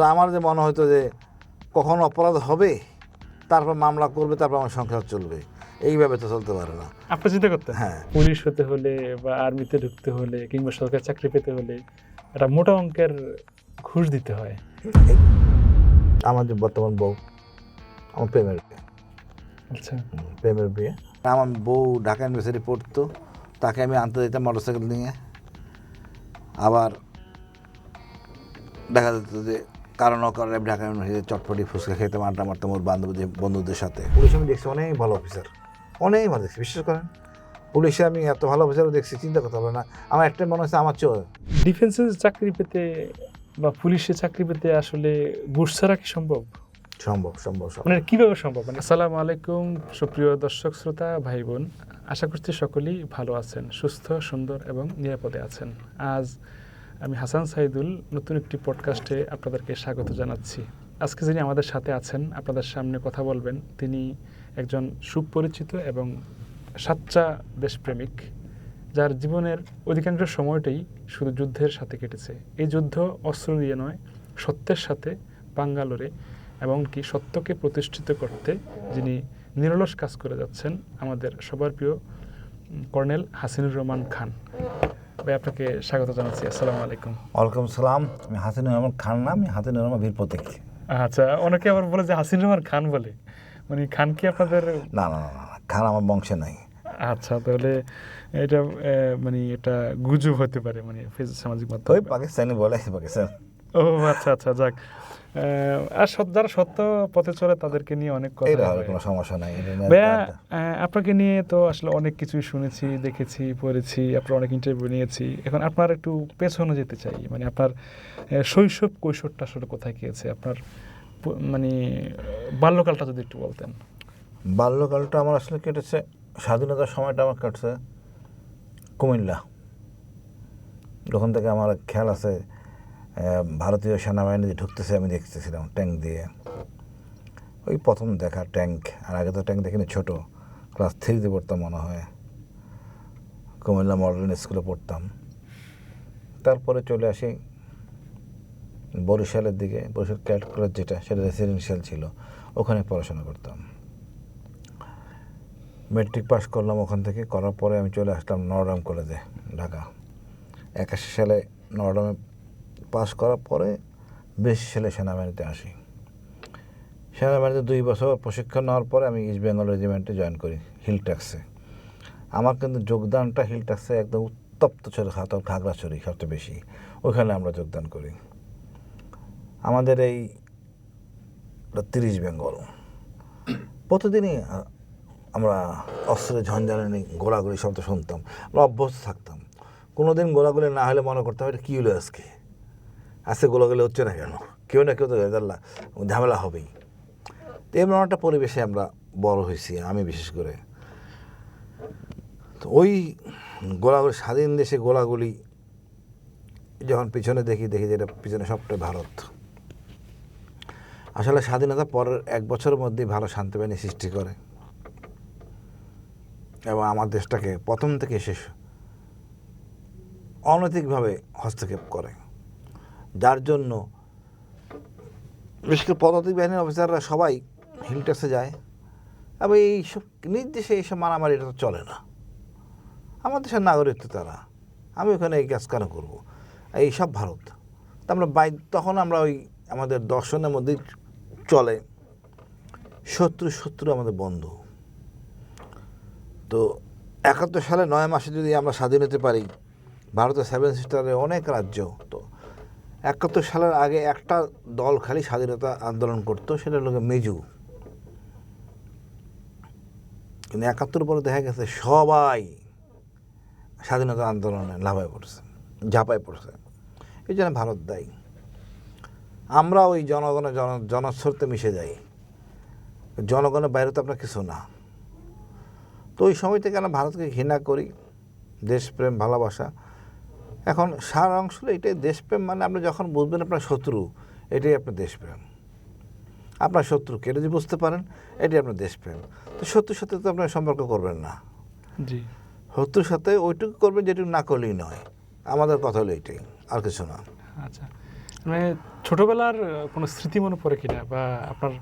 আমার যে মনে হতো যে কখন অপরাধ হবে, তারপর মামলা করবে, তারপর আমার সংসার চলবে, এইভাবে তো চলতে পারে না। আপনি চিন্তা করতেন হ্যাঁ, পুলিশ হতে হলে বা আর্মিতে ঢুকতে হলে কিংবা সরকারি চাকরি পেতে হলে একটা মোটা অঙ্কের ঘুষ দিতে হয়। আমার যে বর্তমান বউ, আমার প্রেমের বিয়ে। আচ্ছা, প্রেমের বিয়ে। আমার বউ ঢাকা ইউনিভার্সিটি পড়তো, তাকে আমি আনতে দিতাম মোটরসাইকেল নিয়ে। আবার দেখা যেত যে কারণ অকারণে আমি ঢাকা ইউনিভার্সিটি চটপটি ফুচকা খেতাম, আড্ডা মারতাম ওর বন্ধুদের সাথে। পুলিশ আমি দেখছি অনেক ভালো অফিসার, অনেক ভালো দেখছি। বিশ্বাস করেন, পুলিশে আমি এত ভালো অফিসারও দেখছি, চিন্তা করতে হবে না। আমার একটাই মনে হচ্ছে আমার চেয়ে ডিফেন্সে চাকরি পেতে বা পুলিশে চাকরি পেতে আসলে ঘুষ ছাড়া কি সম্ভব? সম্ভব। মানে কিভাবে সম্ভব? মানে আসসালামু আলাইকুম সুপ্রিয় দর্শক শ্রোতা ভাই বোন, আশা করছি সকলেই ভালো আছেন, সুস্থ সুন্দর এবং নিরাপদে আছেন। আজ আমি হাসান সাইদুল নতুন একটি পডকাস্টে আপনাদেরকে স্বাগত জানাচ্ছি। আজকে যিনি আমাদের সাথে আছেন, আপনাদের সামনে কথা বলবেন, তিনি একজন সুপরিচিত এবং সাচ্চা দেশপ্রেমিক, যার জীবনের অধিকাংশ সময়টাই শুধু যুদ্ধের সাথে কেটেছে। এই যুদ্ধ অস্ত্র দিয়ে নয়, সত্যের সাথে পাঙ্গা লড়ে, এমনকি সত্যকে প্রতিষ্ঠিত করতে যিনি নিরলস কাজ করে যাচ্ছেন, আমাদের সবার প্রিয় কর্নেল হাসিনুর রহমান খান। ভাই, আপনাকে স্বাগত জানাচ্ছি। আসসালামু আলাইকুম। ওয়ালাইকুম সালাম। আমি হাসিনুর রহমান খান না, আমি হাসিনুর রহমান বীর প্রতীক। আচ্ছা, অনেকে আবার বলে যে হাসিনুর রহমান খান বলে, মানে খান কি আপনাদের? না, খান আমার বংশে নাই। আচ্ছা, তাহলে এটা মানে এটা গুজব হতে পারে, মানে সামাজিক ওই মাধ্যমে। পাকিস্তানি বলে, পাকিস্তান। ও আচ্ছা, যাক। আর যারা সত্য পথে চলে তাদেরকে নিয়ে অনেক কথা হয়। কোনো সমস্যা নাই। ভাইয়া, আপনাকে নিয়ে তো আসলে অনেক কিছুই শুনেছি, দেখেছি, পড়েছি, আপনার অনেক ইন্টারভিউ নিয়েছি। এখন আপনার একটু পেছনে যেতে চাই, মানে আপনার শৈশব কৈশোরটা আসলে কোথায় গিয়েছে আপনার, মানে বাল্যকালটা যদি একটু বলতেন। বাল্যকালটা আমার আসলে কেটেছে, স্বাধীনতার সময়টা আমার কাটছে কুমিল্লা। যখন থেকে আমার খেয়াল আছে, ভারতীয় সেনাবাহিনী ঢুকতেছে আমি দেখতেছিলাম ট্যাঙ্ক দিয়ে। ওই প্রথম দেখা ট্যাঙ্ক, আর আগে তো ট্যাঙ্ক দেখিনি, ছোটো, ক্লাস 3-তে পড়তাম মনে হয়, কুমিল্লা মডেল স্কুলে পড়তাম। তারপরে চলে আসি বরিশালের দিকে, বরিশাল ক্যাডেট কলেজ যেটা, সেটা রেসিডেন্সিয়াল ছিল, ওখানে পড়াশোনা করতাম। মেট্রিক পাস করলাম ওখান থেকে, করার পরে আমি চলে আসলাম নরডাম কলেজে, ঢাকা। 81 সালে নরডামে পাস করার পরে 82 সালে সেনাবাহিনীতে আসি। সেনাবাহিনীতে 2 বছর প্রশিক্ষণ নেওয়ার পরে আমি ইস্ট বেঙ্গল রেজিমেন্টে জয়েন করি, হিল ট্যাক্সে। আমার কিন্তু যোগদানটা হিল ট্যাক্সে একদম উত্তপ্ত ছিল, খাগড়াছড়ি সবচেয়ে বেশি, ওখানে আমরা যোগদান করি। আমাদের এই 30 বেঙ্গল, প্রতিদিনই আমরা অস্ত্রের ঝঞ্ঝানি, গোলাগুলি শব্দ শুনতাম, আমরা অভ্যস্ত থাকতাম। কোনো দিন গোলাগুলি না হলে মনে করতাম এটা কী হলো আজকে গোলাগুলি হচ্ছে না কেন, কেউ না কেউ তো ঝামেলা হবেই। তো এমন একটা পরিবেশে আমরা বড় হয়েছি, আমি বিশেষ করে। তো ওই গোলাগুলি, স্বাধীন দেশে গোলাগুলি যখন পিছনে দেখি যে এটা পিছনে সবটাই ভারত। আসলে স্বাধীনতার পরের 1 বছরের মধ্যেই ভালো শান্তিবাহিনী সৃষ্টি করে এবং আমার দেশটাকে প্রথম থেকে শেষ অনৈতিকভাবে হস্তক্ষেপ করে, যার জন্য বিশেষ করে পদাতিক বাহিনীর অফিসাররা সবাই হিল ট্যাক্সে যায়। এবং এইসব নির্দেশে এইসব মারামারি এটা তো চলে না, আমার দেশের নাগরিক তো তারা, আমি ওখানে এই কাজ কেন করবো, এইসব ভারত। তা আমরা তখন আমরা ওই আমাদের দর্শনের মধ্যেই চলে শত্রু আমাদের বন্ধু। তো 71 সালে 9 মাসে যদি আমরা স্বাধীন হতে পারি, ভারতের 7 সিস্টারের অনেক রাজ্য, তো 71 সালের আগে একটা দল খালি স্বাধীনতা আন্দোলন করতো, সেটা হলো মেজু। কিন্তু 71 পরে দেখা গেছে সবাই স্বাধীনতা আন্দোলনে ঝাঁপায় পড়ছে। এই জন্য ভারত দায়ী। আমরা ওই জনগণের জনস্রোতে মিশে যাই, জনগণের বাইরে তো আপনার কিছু না। তো ওই সময় থেকে আমরা ভারতকে ঘৃণা করি, দেশপ্রেম, ভালোবাসা। এখন সার অংশ এটাই দেশপ্রেম, মানে আপনি যখন বুঝবেন আপনার শত্রু, এটাই আপনার দেশপ্রেম। আপনার শত্রুকে এটা যদি বুঝতে পারেন, এটাই আপনার দেশপ্রেম। তো শত্রুর সাথে তো আপনার সম্পর্ক করবেন না, জি, শত্রুর সাথে ওইটুকু করবেন যেটুকু না করলেই নয়। আমাদের কথা হলো এইটাই, আর কিছু না। আচ্ছা মানে ছোটবেলার কোনো স্মৃতি মনে পড়ে কিনা, বা আপনার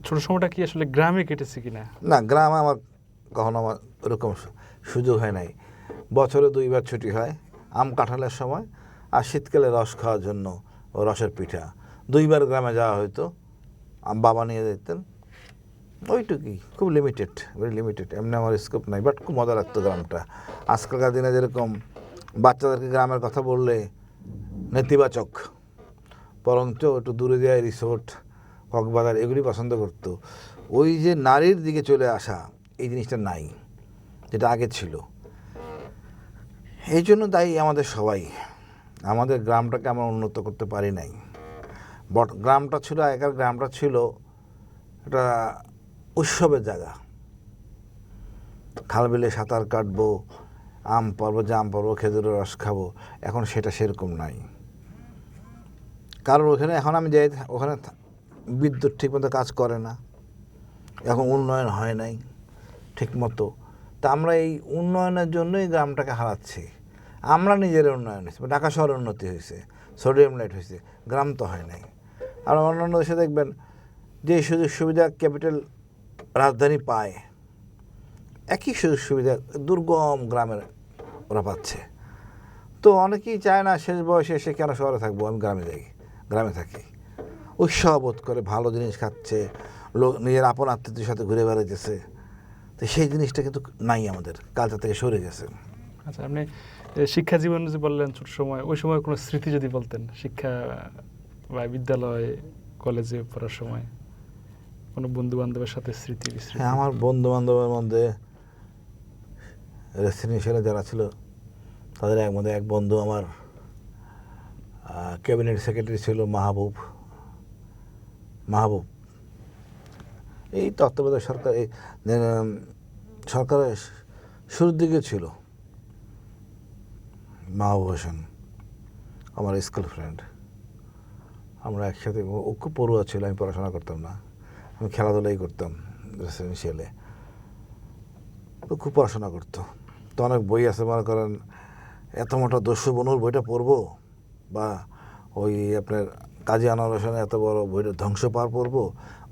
ছোট সময়টা কি আসলে গ্রামে কেটেছে কিনা? না, গ্রামে আমার কখনো আমার ওরকম সুযোগ হয় নাই। বছরে 2বার ছুটি হয়, আম কাঁঠালের সময় আর শীতকালে রস খাওয়ার জন্য ও রসের পিঠা। 2বার গ্রামে যাওয়া হয়তো, বাবা নিয়ে যেতেন, ওইটুকুই, খুব লিমিটেড, ভেরি লিমিটেড। এমনি আমার স্কোপ নাই, বাট খুব মজা লাগতো গ্রামটা। আজকালকার দিনে যেরকম বাচ্চাদেরকে গ্রামের কথা বললে নেতিবাচক, বরঞ্চ একটু দূরে যায় রিসোর্ট, কক্সবাজার এগুলি পছন্দ করতো। ওই যে নারীর দিকে চলে আসা, এই জিনিসটা নাই যেটা আগে ছিল। এই জন্য দায়ী আমাদের সবাই। আমাদের গ্রামটাকে আমরা উন্নত করতে পারি নাই। গ্রামটা ছিল, আগেকার গ্রামটা ছিল একটা উৎসবের জায়গা। খালবিলে সাঁতার কাটবো, আম পারবো, জাম পারবো, খেজুরের রস খাবো। এখন সেটা সেরকম নাই। কারণ ওখানে এখন আমি যাই, ওখানে বিদ্যুৎ ঠিকমতো কাজ করে না, এখন উন্নয়ন হয় নাই ঠিকমতো। তা আমরা এই উন্নয়নের জন্যই গ্রামটাকে হারাচ্ছি। আমরা নিজের উন্নয়ন হয়েছে, ঢাকা শহরের উন্নতি হয়েছে, সোডিয়াম লাইট হয়েছে, গ্রাম তো হয় নাই। আর অন্যান্য দেশে দেখবেন যে সুযোগ সুবিধা ক্যাপিটাল রাজধানী পায়, একই সুযোগ সুবিধা দুর্গম গ্রামের ওরা পাচ্ছে। তো অনেকেই চায় না শেষ বয়সে এসে কেন শহরে থাকবো, আমি গ্রামে যাই, গ্রামে থাকি। উৎসাহ বোধ করে, ভালো জিনিস খাচ্ছে, লোক নিজের আপন আত্মীয়দের সাথে ঘুরে বেড়াইতেছে। তো সেই জিনিসটা কিন্তু নাই, আমাদের কালচার থেকে সরে গেছে। আচ্ছা, আপনি শিক্ষা জীবন যে বললেন ছোট সময়, ওই সময় কোনো স্মৃতি যদি বলতেন, শিক্ষা বা বিদ্যালয় কলেজে পড়ার সময় কোনো বন্ধু বান্ধবের সাথে স্মৃতি বিস্মৃতি? হ্যাঁ, আমার বন্ধু বান্ধবের মধ্যে রেসিডেন্সিয়ালে যারা ছিল তাদের মধ্যে এক বন্ধু আমার ক্যাবিনেট সেক্রেটারি ছিল, মাহবুব। এই তত্ত্বাবধায়ক সরকার, এই সরকারের শুরুর দিকে ছিল মাহবুব হোসেন, আমার স্কুল ফ্রেন্ড। আমরা একসাথে, ও খুব পড়ুয়া ছিল, আমি পড়াশোনা করতাম না, আমি খেলাধুলাই করতাম রেসিডেন্সিয়ালে। ও খুব পড়াশোনা করতো। তো অনেক বই আছে, মনে করেন এত মোটা দস্যু বনুর বইটা পড়বো, বা ওই আপনার কাজী আনোয়ার হোসেনের এত বড় বইটা ধ্বংসপাহাড় পড়বো,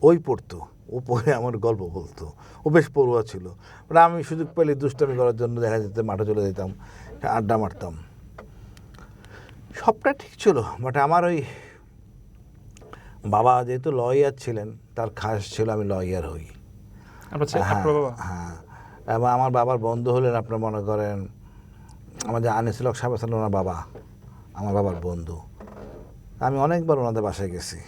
ওই পড়তো। ও পড়ে আমার গল্প বলতো। ও বেশ পড়ুয়া ছিল। মানে আমি সুযোগ পেলে দুষ্টামি করার জন্য দেখা যেত মাঠে চলে যেতাম, আড্ডা মারতাম, সবটা ঠিক ছিল। বাট আমার ওই বাবা যেহেতু লয়ার ছিলেন, তার খাস ছিল আমি লয়ার হই। হ্যাঁ, এবং আমার বাবার বন্ধু হলেন আপনার মনে করেন আমাদের আনিসুল হক সাহেব আছেন, ওনার বাবা আমার বাবার বন্ধু। আমি অনেকবার ওনাদের বাসায় গেছি।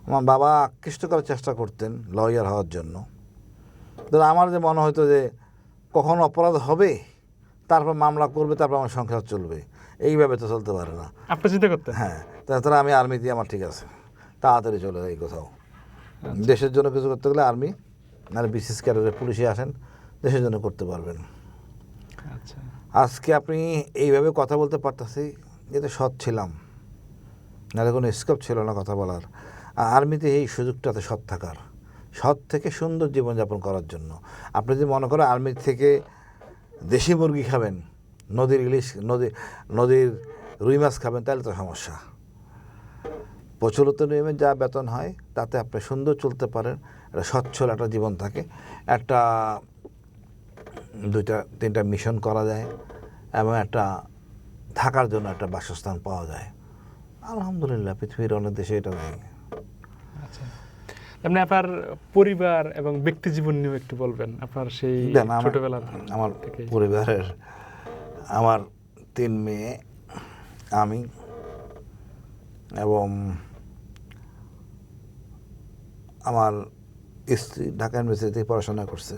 আমার বাবা আকৃষ্ট করার চেষ্টা করতেন লয়ার হওয়ার জন্য। তো আমার যে মনে হতো যে কখন অপরাধ হবে, তারপর মামলা করবে, তারপর আমার সংসার চলবে, এইভাবে তো চলতে পারে না। আপনি চিন্তা করতেন? হ্যাঁ, তাছাড়া আমি আর্মি দিয়ে আমার ঠিক আছে, তাড়াতাড়ি চলে যাই কোথাও। দেশের জন্য কিছু করতে গেলে আর্মি, নাহলে বিশেষ ক্যাডারে পুলিশে আসেন, দেশের জন্য করতে পারবেন। আচ্ছা, আজকে আপনি এইভাবে কথা বলতে পারতেছি, যেটা সৎ ছিলাম, নাহলে কোনো স্কোপ ছিল না কথা বলার। আর্মিতে এই সুযোগটাতে সৎ থাকার, সৎ থেকে সুন্দর জীবনযাপন করার জন্য। আপনি যদি মনে করেন আর্মি থেকে দেশি মুরগি খাবেন, নদীর ইলিশ, নদীর রুই মাছ খাবেন, তাহলে তো সমস্যা। প্রচলিত নিয়মে যা বেতন হয় তাতে আপনি সুন্দর চলতে পারেন, একটা সচ্ছল একটা জীবন থাকে, একটা 2-3টা মিশন করা যায়, এবং একটা থাকার জন্য একটা বাসস্থান পাওয়া যায়। আলহামদুলিল্লাহ, পৃথিবীর অনেক দেশে এটা নেই। আচ্ছা, এমনি আপনার পরিবার এবং ব্যক্তি জীবন নিয়ে একটু বলবেন, আপনার সেই ছোটবেলার? আমার পরিবারের, আমার 3 মেয়ে, আমি, এবং আমার স্ত্রী ঢাকা ইউনিভার্সিটিতে পড়াশোনা করছে।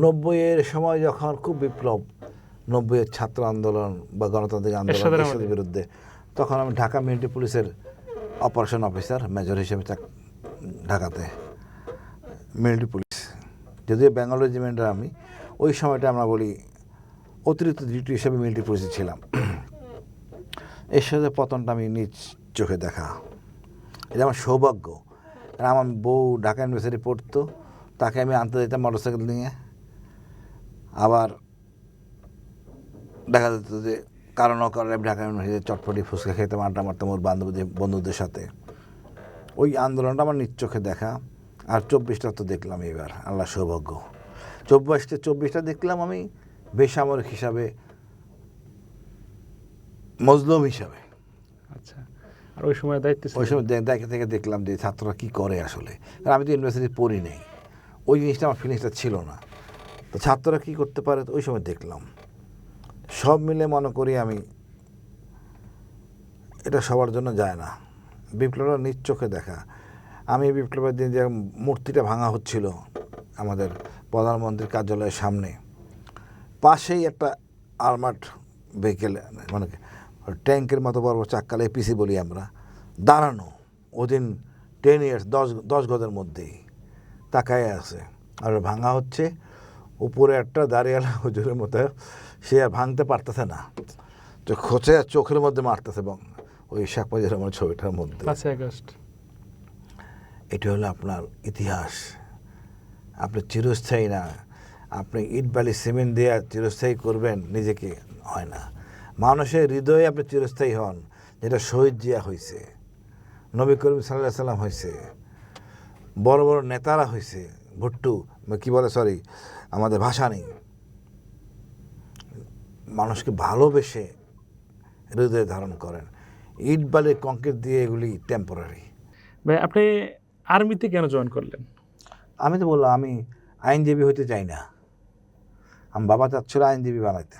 90-এর সময় যখন খুব বিপ্লব, 90-এর ছাত্র আন্দোলন বা গণতান্ত্রিক আন্দোলন দেশের বিরুদ্ধে, তখন আমি ঢাকা মিলিটারি পুলিশের অপারেশন অফিসার, মেজর হিসেবে ঢাকাতে মিলিটারি পুলিশ, যদিও বেঙ্গল রেজিমেন্টের আমি, ওই সময়টা আমরা বলি অতিরিক্ত ডিউটি হিসেবে মিলিটারি পুলিশে ছিলাম। এর সাথে পতনটা আমি নিজ চোখে দেখা, এটা আমার সৌভাগ্য। আমার বউ ঢাকা ইউনিভার্সিটি পড়তো, তাকে আমি আনতে যেতাম মোটরসাইকেল নিয়ে। আবার দেখা যেত যে কারণ অকারণে ঢাকা ইউনিভার্সিটিতে চটপটি ফুচকা খেতাম, আড্ডা মারতাম ওর বন্ধুদের সাথে। ওই আন্দোলনটা আমার নিজ চোখে দেখা। আর 24টা তো দেখলাম এবার, আল্লাহ সৌভাগ্য। 24টা দেখলাম আমি বেসামরিক হিসাবে, মজলুম হিসাবে। আচ্ছা, আর ওই সময় দায়িত্ব ছিল? ওই সময় দেখে থেকে দেখলাম যে ছাত্ররা কী করে আসলে, কারণ আমি তো ইউনিভার্সিটি পড়ি নেই, ওই জিনিসটা আমার ফিলিংসটা ছিল না। তো ছাত্ররা কী করতে পারে ওই সময় দেখলাম। সব মিলে মনে করি আমি এটা সবার জন্য যায় না, বিপ্লবটা নিজ চোখে দেখা। আমি বিপ্লবের দিন যে মূর্তিটা ভাঙা হচ্ছিল আমাদের প্রধানমন্ত্রীর কার্যালয়ের সামনে, পাশেই একটা আর্মার্ড ভেহিকেল, মানে ট্যাঙ্কের মতো বড় বড় চাক্কালে এপিসি বলি আমরা, দাঁড়ানো ওদিন 10 ইয়ার্স 10 গজের মধ্যেই তাকায় আছে। আর ভাঙা হচ্ছে, উপরে একটা দাঁড়িয়ালা হুজুরের মতো, সে আর ভাঙতে পারতেছে না, তো খোঁচে চোখের মধ্যে মারতেছে। এবং ওই শেখ মুজিবুর রহমানের ছবিটার মধ্যে 5 আগস্ট। এটা হলো আপনার ইতিহাস। আপনি চিরস্থায়ী না, আপনি ইট বালি সিমেন্ট দিয়ে চিরস্থায়ী করবেন নিজেকে, হয় না। মানুষের হৃদয়ে আপনি চিরস্থায়ী হন, যেটা শহীদ জিয়া হয়েছে, নবী করিম সাল্লাল্লাহু আলাইহি সাল্লাম হয়েছে, বড় বড় নেতারা হয়েছে, ভুট্টু কি বলে, সরি আমাদের ভাষা নেই, মানুষকে ভালোবেসে হৃদয়ে ধারণ করেন। ইট বালি কংক্রিট দিয়ে এগুলি টেম্পোরারি। ভাই, আপনি আর্মিতে কেন জয়েন করলেন? আমি তো বললাম আমি আইনজীবী হইতে চাই না। আমার বাবা চাচ্ছিল আইনজীবী বানাইতে,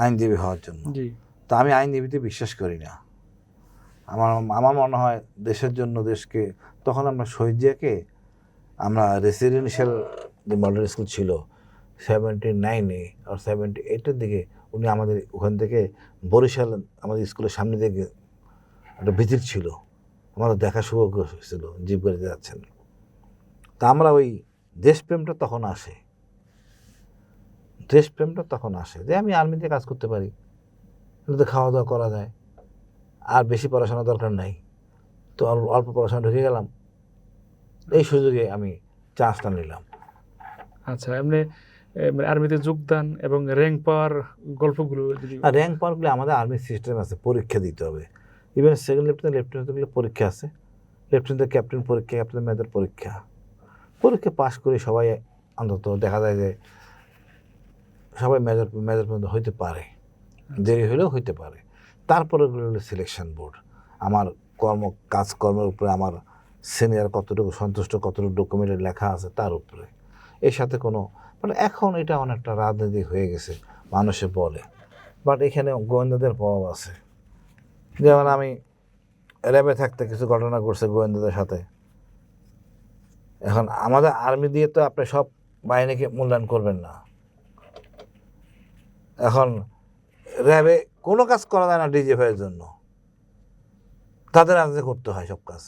আইনজীবী হওয়ার জন্য। জি। তা আমি আইনজীবীতে বিশ্বাস করি না। আমার মনে হয় দেশের জন্য, দেশকে, তখন আমরা শহীদ জিয়াকে, আমরা রেসিডেন্সিয়াল যে মডেল স্কুল ছিল 79 আর 78-এর দিকে, উনি আমাদের ওখান থেকে বরিশাল আমাদের স্কুলের সামনে থেকে একটা ভিজিট ছিল, আমাদের দেখা সৌভাগ্য হয়েছিল, জিপ গাড়িতে যাচ্ছেন। তা আমরা ওই দেশপ্রেমটা তখন আসে, যে আমি আর্মিতে কাজ করতে পারি, এটাতে খাওয়া দাওয়া করা যায়, আর বেশি পড়াশোনা দরকার নাই, তো অল্প পড়াশোনা ঢুকে গেলাম, এই সুযোগে আমি চান্সটা নিলাম। আচ্ছা, এমনি আর্মিতে যোগদান এবং র্যাঙ্ক পাওয়ার গল্পগুলো যদি। আর র্যাঙ্ক পাওয়ারগুলো আমাদের আর্মির সিস্টেম আছে, পরীক্ষা দিতে হবে। ইভেন সেকেন্ড লেফটেন্যান্টগুলো পরীক্ষা আছে, লেফটেন্যান্ট ক্যাপ্টেন পরীক্ষা, ক্যাপ্টেন মেজর পরীক্ষা পাস করে সবাই অন্তত দেখা যায় যে সবাই মেজর পর্যন্ত হইতে পারে, দেরি হলেও হইতে পারে। তারপরে হলো সিলেকশন বোর্ড, আমার কাজকর্মের উপরে আমার সিনিয়র কতটুকু সন্তুষ্ট, কতটুকু ডকুমেন্টে লেখা আছে তার উপরে। এর সাথে কোনো, মানে এখন এটা অনেকটা রাজনীতি হয়ে গেছে মানুষে বলে, বাট এখানে গোয়েন্দাদের প্রভাব আছে। যেমন আমি র্যাবে থাকতে কিছু ঘটনা ঘটছে গোয়েন্দাদের সাথে। এখন আমাদের আর্মি দিয়ে তো আপনি সব বাহিনীকে মূল্যায়ন করবেন না। এখন র্যাবে কোনো কাজ করা যায় না ডিজিএফআইয়ের জন্য, তাদের আন্দাজে করতে হয় সব কাজ।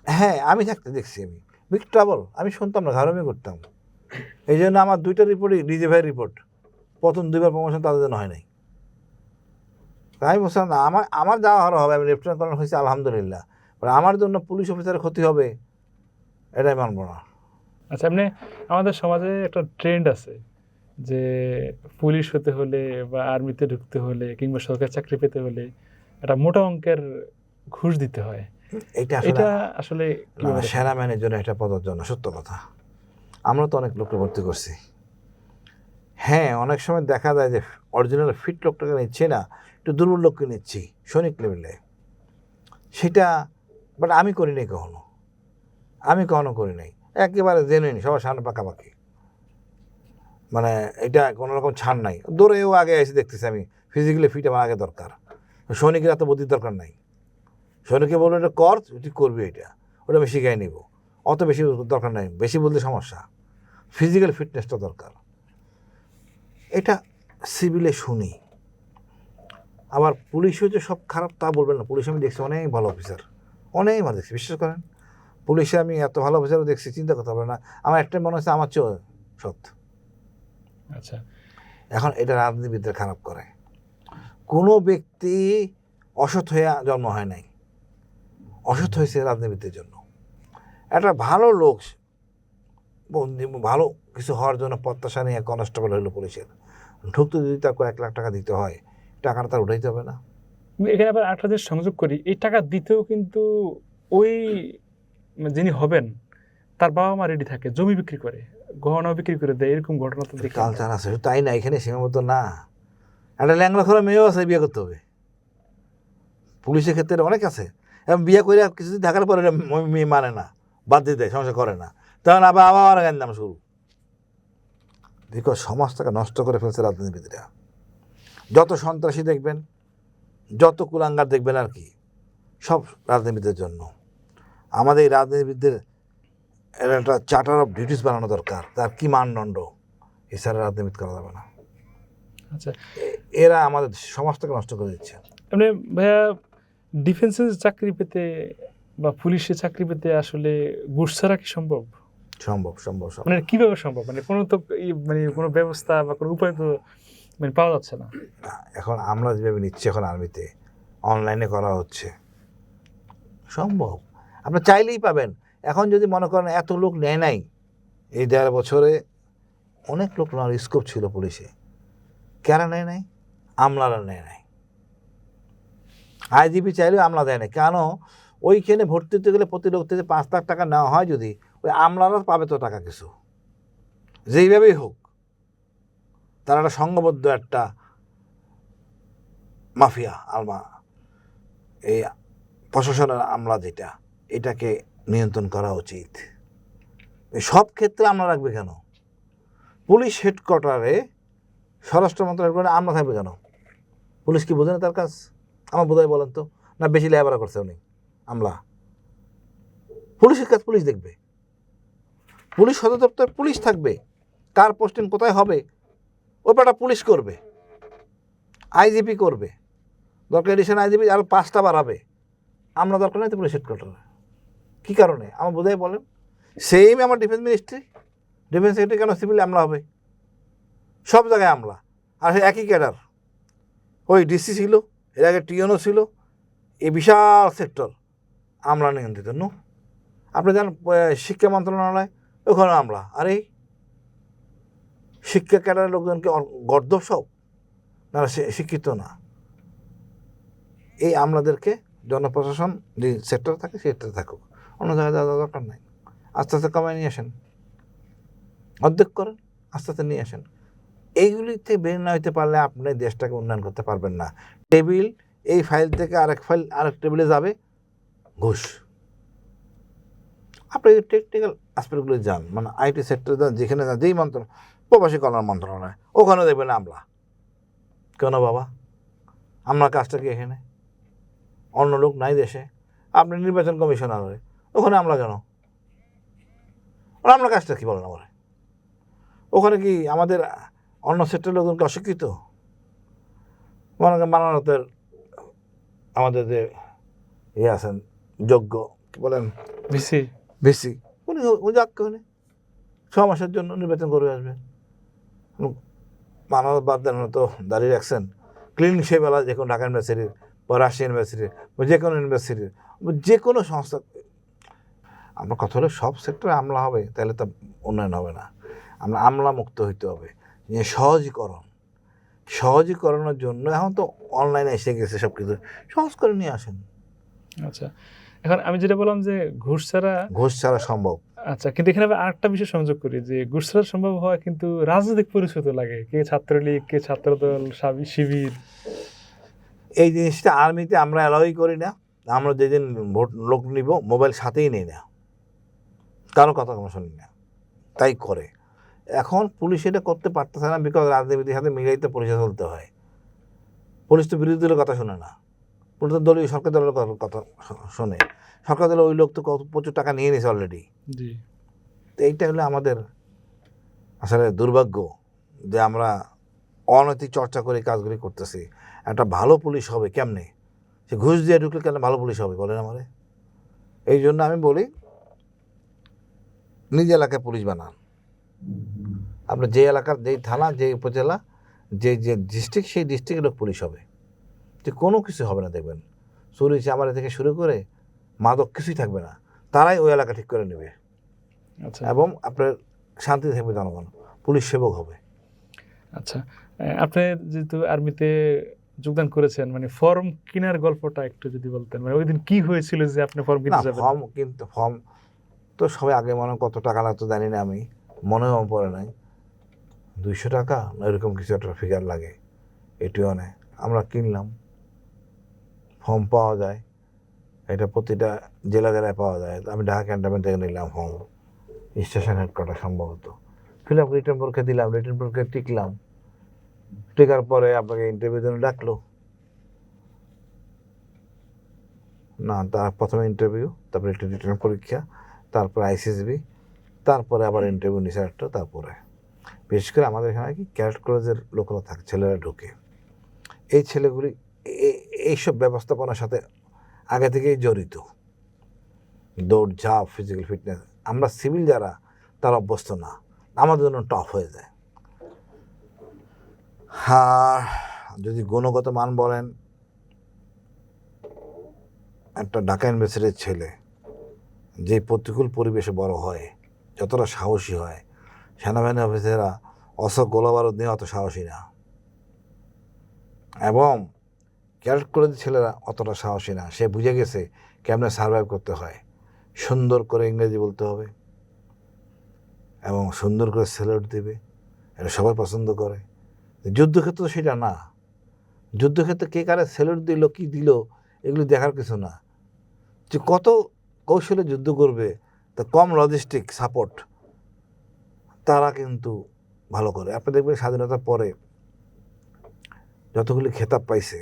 হ্যাঁ, আমি থাকতে দেখছি, আমি বিগ ট্রাবল, আমি শুনতাম না, ঘাড়মি করতাম। এই জন্য আমার 2টা রিপোর্টই ডিজিএফআইয়ের রিপোর্ট, প্রথম 2বার প্রমোশন তাদের জন্য হয় নাই। আমি বলছিলাম না, আমার যাওয়া হবে, আমি লেফটেন্যান্ট কর্নেল হয়েছি আলহামদুলিল্লাহ, আমার জন্য পুলিশ অফিসারের ক্ষতি হবে এটাই মানব না। আচ্ছা, এমনি আমাদের সমাজে একটা ট্রেন্ড আছে যে পুলিশ হতে হলে বা আর্মিতে ঢুকতে হলে কিংবা সরকারি চাকরি পেতে হলে একটা মোটা অঙ্কের ঘুষ দিতে হয়। এটা আসলে সেনাবাহিনীর জন্য একটা পদজন, সত্য কথা। আমরা তো অনেক লোককে ভর্তি করছি। হ্যাঁ, অনেক সময় দেখা যায় যে অরিজিনাল ফিট লোকটাকে নিচ্ছি না, একটু দুর্বল লোককে নিচ্ছি সৈনিক লেভেলে, সেটা বাট আমি করি নাই কখনো করি নাই, একেবারে জেনুইন, সবার সামনে পাকাপাকি, মানে এটা কোনো রকম ছাড় নাই। দৌড়েও আগে এসে দেখতেছি আমি, ফিজিক্যালি ফিট আমার আগে দরকার। সৈনিকের এত বুদ্ধির দরকার নাই, সৈনিককে বলবো এটা কর, তুই করবি, ওটা আমি শিখাই নিব, অত বেশি দরকার নাই, বেশি বলতে সমস্যা, ফিজিক্যাল ফিটনেসটা দরকার। এটা সিভিলে শুনি। আবার পুলিশও যে সব খারাপ তা বলবেন না, পুলিশ আমি দেখছি অনেক ভালো অফিসার, অনেক ভালো দেখছি, বিশ্বাস করেন। পুলিশে আমি এত ভালো অফিসারও দেখছি, চিন্তা করতে হবে না, আমার একটাই মনে হচ্ছে আমার চেয়ে সৎ। আচ্ছা, এখন এটা রাজনীতিবিদদের খারাপ করে। কোনো ব্যক্তি অসৎ হয়ে জন্ম হয় নাই, অসৎ হয়েছে রাজনীতিবিদদের জন্য। একটা ভালো লোক ভালো কিছু হওয়ার জন্য প্রত্যাশা নিয়ে কনস্টেবল হলো পুলিশের, ঢুকতে যদি তার 1,00,000 টাকা দিতে হয়, টাকাটা তার উঠাইতে হবে না? এখানে আবার আরেকটা জিনিস সংযোগ করি, এই টাকা দিতেও কিন্তু ওই যিনি হবেন তার বাবা মা রেডি থাকে, জমি বিক্রি করে, গহনা বিক্রি করে দেয়, এরকম ঘটনা তো দেখি আমরা। কালচার আছে, শুধু তাই না, এখানে সীমাবদ্ধ না। একটা ল্যাংড়া খোলা মেয়েও আছে, বিয়ে করতে হবে। পুলিশের ক্ষেত্রে অনেক আছে, এবং বিয়ে করে কিছুদিন থাকার পরে মেয়ে মানে না, বাদ দিয়ে দেয়, সংসার করে না, তখন আবার নাম শুরু। দেখো সমাজটাকে নষ্ট করে ফেলছে রাজনীতিবিদরা। যত সন্ত্রাসী দেখবেন, যত কুলাঙ্গার দেখবেন আর কি, সব রাজনীতিবিদের জন্য। আমাদের এই রাজনীতিবিদদের একটা চার্টার অফ ডিউটিস বানানো দরকার, তার কি মানদণ্ড, এছাড়া রাজনীতি করা যাবে না। আচ্ছা, এরা আমাদের সমাজটাকে নষ্ট করে দিচ্ছে। মানে ভাইয়া ডিফেন্সের চাকরি পেতে বা পুলিশের চাকরি পেতে আসলে ঘুষ ছাড়া কি সম্ভব? সম্ভব সম্ভব সম্ভব। মানে কিভাবে সম্ভব? মানে কোনো তো মানে কোনো ব্যবস্থা বা কোনো উপায় তো মানে পাওয়া যাচ্ছে না। এখন আমরা যেভাবে নিচ্ছি এখন আর্মিতে, অনলাইনে করা হচ্ছে, সম্ভব। আপনি চাইলেই পাবেন। এখন যদি মনে করেন এত লোক নেয় নাই, এই 1.5 বছরে অনেক লোক নেওয়ার স্কোপ ছিল পুলিশে, কারা নেয় নাই? আমলারা নেয় নাই। আইজিপি চাইলেও আমলা দেয় না। কেন? ওইখানে ভর্তি হতে গেলে প্রতি লোক থেকে 5 লাখ টাকা নেওয়া হয়, যদি ওই আমলারা পাবে তো টাকা কিছু, যেইভাবেই হোক। তারা একটা সংঘবদ্ধ একটা মাফিয়া আলমা, এই প্রশাসনের আমলা যেটা, এটাকে নিয়ন্ত্রণ করা উচিত। সব ক্ষেত্রে আমলা রাখবে কেন? পুলিশ হেডকোয়ার্টারে, স্বরাষ্ট্র মন্ত্রণালয় আমলা থাকবে কেন? পুলিশ কি বোঝে না তার কাজ? আমার বোধহয় বলেন তো, না বেশি লেবারা করছে উনি আমলা? পুলিশের কাজ পুলিশ দেখবে, পুলিশ সদর দপ্তর পুলিশ থাকবে, কার পোস্টিং কোথায় হবে ওই ব্যাপারটা পুলিশ করবে, আইজিপি করবে, দরকার এডিশন আইজিপি আরও 5টা বাড়াবে। আমরা দরকার নেই তো পুলিশ হেডকোয়ার্টারে। কী কারণে আমার বোধহয় বলেন? সেম আমার ডিফেন্স মিনিস্ট্রি, ডিফেন্স সেক্রেটারি কেন সিভিল আমলা হবে? সব জায়গায় আমলা, আর সে একই ক্যাডার। ওই ডিসি ছিল, এর আগে টিএনও ছিল, এই বিশাল সেক্টর আমলা নিয়ন্ত্রিত। নো, আপনি জানেন শিক্ষা মন্ত্রণালয়, ওখানে আমলা। আর এই শিক্ষা ক্যাডারের লোকজনকে গর্দভ সব, না শিক্ষিত না। এই আমলাদেরকে জনপ্রশাসন যে সেক্টর থাকে সেক্টরে থাকুক, অন্য জায়গায় যাওয়া দরকার নাই। আস্তে আস্তে কমায় নিয়ে আসেন, অর্ধেক করেন, আস্তে আস্তে নিয়ে আসেন। এইগুলিতে বের না হইতে পারলে আপনি দেশটাকে উন্নয়ন করতে পারবেন না। টেবিল, এই ফাইল থেকে আরেক ফাইল আরেক টেবিলে যাবে, ঘুষ। আপনি টেকনিক্যাল অ্যাসপেক্টগুলো যান, মানে আইটি সেক্টরে যান, যেখানে যান, যেই মন্ত্রণালয়, প্রবাসী কল্যাণ মন্ত্রণালয়, ওখানে দেখবেন আমলা। কেন বাবা? আপনার কাজটা কি এখানে? অন্য লোক নাই দেশে? আপনি নির্বাচন কমিশনার হয়ে ওখানে আমলা কেন? আপনার কাজটা কি বলেন আমার? ওখানে কি আমাদের অন্য সেক্টরের লোকজনকে অশিক্ষিত? মনে করেন মানবতার আমাদের যে ইয়ে আছেন যোগ্য, কি বলেন, ভিসি, উনি যাক ওখানে 6 মাসের জন্য নির্বাচন করে আসবেন। মানব বাদ দেন, তো দাঁড়িয়ে রাখছেন ক্লিন সেবেলা, যে কোনো ঢাকা ইউনিভার্সিটির বা রাজশাহী ইউনিভার্সিটির বা যে কোনো ইউনিভার্সিটির যে কোনো সংস্থা। আমরা কথা হলে সব সেক্টরে আমলা হবে, তাহলে তো উন্নয়ন হবে না। আমরা আমলা মুক্ত হইতে হবে। যে সহজীকরণের জন্য এখন তো অনলাইনে এসে গেছে, সব কিছু সহজ করে নিয়ে আসেন। আচ্ছা, এখন আমি যেটা বললাম যে ঘুষ ছাড়া সম্ভব। আচ্ছা, কিন্তু এখানে আরেকটা বিষয় সংযোগ করি যে ঘুষ ছাড়া সম্ভব হয়, কিন্তু রাজনৈতিক পরিচয় তো লাগে, কে ছাত্রলীগ, কে ছাত্রদল, শিবির। এই জিনিসটা আর্মিতে আমরা অ্যালাউই করি না। আমরা যেদিন ভোট লোক নিব, মোবাইল সাথেই নেই না, কারো কথা আমরা শুনি না, তাই করে। এখন পুলিশ এটা করতে পারতেছে না, বিকজ রাজনীতির সাথে মিলাইতে পুলিশে চলতে হয়। পুলিশ তো বিরোধী দলের কথা শোনে না, পুলিশ তো দলীয় সরকার দলের কথা শোনে। সরকার দলের ওই লোক তো প্রচুর টাকা নিয়ে নিয়েছে অলরেডি। তো এইটা হলো আমাদের আসলে দুর্ভাগ্য, যে আমরা অনৈতিক চর্চা করে কাজগুলি করতেছি। একটা ভালো পুলিশ হবে কেমনে? সে ঘুষ দিয়ে ঢুকলে কেন ভালো পুলিশ হবে বলেন আমারে? এই জন্য আমি বলি, নিজ এলাকায় পুলিশ বানান। আপনার যে এলাকার, যেই থানা, যে উপজেলা, যে ডিস্ট্রিক্ট, সেই ডিস্ট্রিক্টের লোক পুলিশ হবে, যে কোনো কিছু হবে না। দেখবেন চুরি চামারি থেকে শুরু করে মাদক কিছুই থাকবে না, তারাই ওই এলাকা ঠিক করে নেবে। আচ্ছা, এবং আপনার শান্তি থাকবে জনগণ, পুলিশ সেবক হবে। আচ্ছা, আপনি যেহেতু আর্মিতে যোগদান করেছেন, মানে ফর্ম কেনার গল্পটা একটু যদি বলতেন, মানে ওই দিন কি হয়েছিল যে আপনি ফর্ম না, কিনতে যাবেন? ফর্ম তো সবাই আগে মনে হয় কত টাকা লাগতো জানি না, আমি মনেও পড়ে নাই, 200 টাকা না এরকম কিছু একটা ফিগার লাগে এটিও নেয়। আমরা কিনলাম, ফর্ম পাওয়া যায়, এটা প্রতিটা জেলায় পাওয়া যায়। আমি ঢাকা ক্যান্টনমেন্ট থেকে নিলাম ফর্ম, স্টেশন হেডকোয়ার্টার সম্ভবত, ফিল আপ রিটার্ন পরীক্ষা দিলাম, রিটার্ন পরীক্ষা টিকলাম, টিকার পরে আপনাকে ইন্টারভিউ জন্য ডাকলো। না, তার প্রথমে ইন্টারভিউ, তারপরে একটা রিটার্ন পরীক্ষা, তারপর আইসিএসবি, তারপরে আবার ইন্টারভিউ নিছে একটা। তারপরে বিশেষ করে আমাদের এখানে কি ক্যাডেট কলেজের লোকেরা থাকে, ছেলেরা ঢুকে, এই ছেলেগুলি এইসব ব্যবস্থাপনার সাথে আগে থেকেই জড়িত, দৌড় ঝাঁপ ফিজিক্যাল ফিটনেস। আমরা সিভিল যারা তারা অভ্যস্ত না, আমাদের জন্য টফ হয়ে যায়। আর যদি গুণগত মান বলেন, একটা ঢাকা ইউনিভার্সিটির ছেলে যে প্রতিকূল পরিবেশে বড় হয়, যতটা সাহসী হয়, সেনাবাহিনী অফিসাররা অস্ত্র গোলাবারুদ নিয়ে অত সাহসী না, এবং ক্যাডেট কলেজের ছেলেরা অতটা সাহসী না। সে বুঝে গেছে কেমনে সার্ভাইভ করতে হয়, সুন্দর করে ইংরেজি বলতে হবে এবং সুন্দর করে স্যালুট দেবে, এটা সবাই পছন্দ করে। যুদ্ধক্ষেত্র তো সেটা না, যুদ্ধক্ষেত্রে কে কারে স্যালুট দিল কি দিল এগুলি দেখার কিছু না, যে কত কৌশলে যুদ্ধ করবে, তা কম লজিস্টিক সাপোর্ট তারা কিন্তু ভালো করে। আপনি দেখবেন স্বাধীনতার পরে যতগুলি খেতাব পাইছে,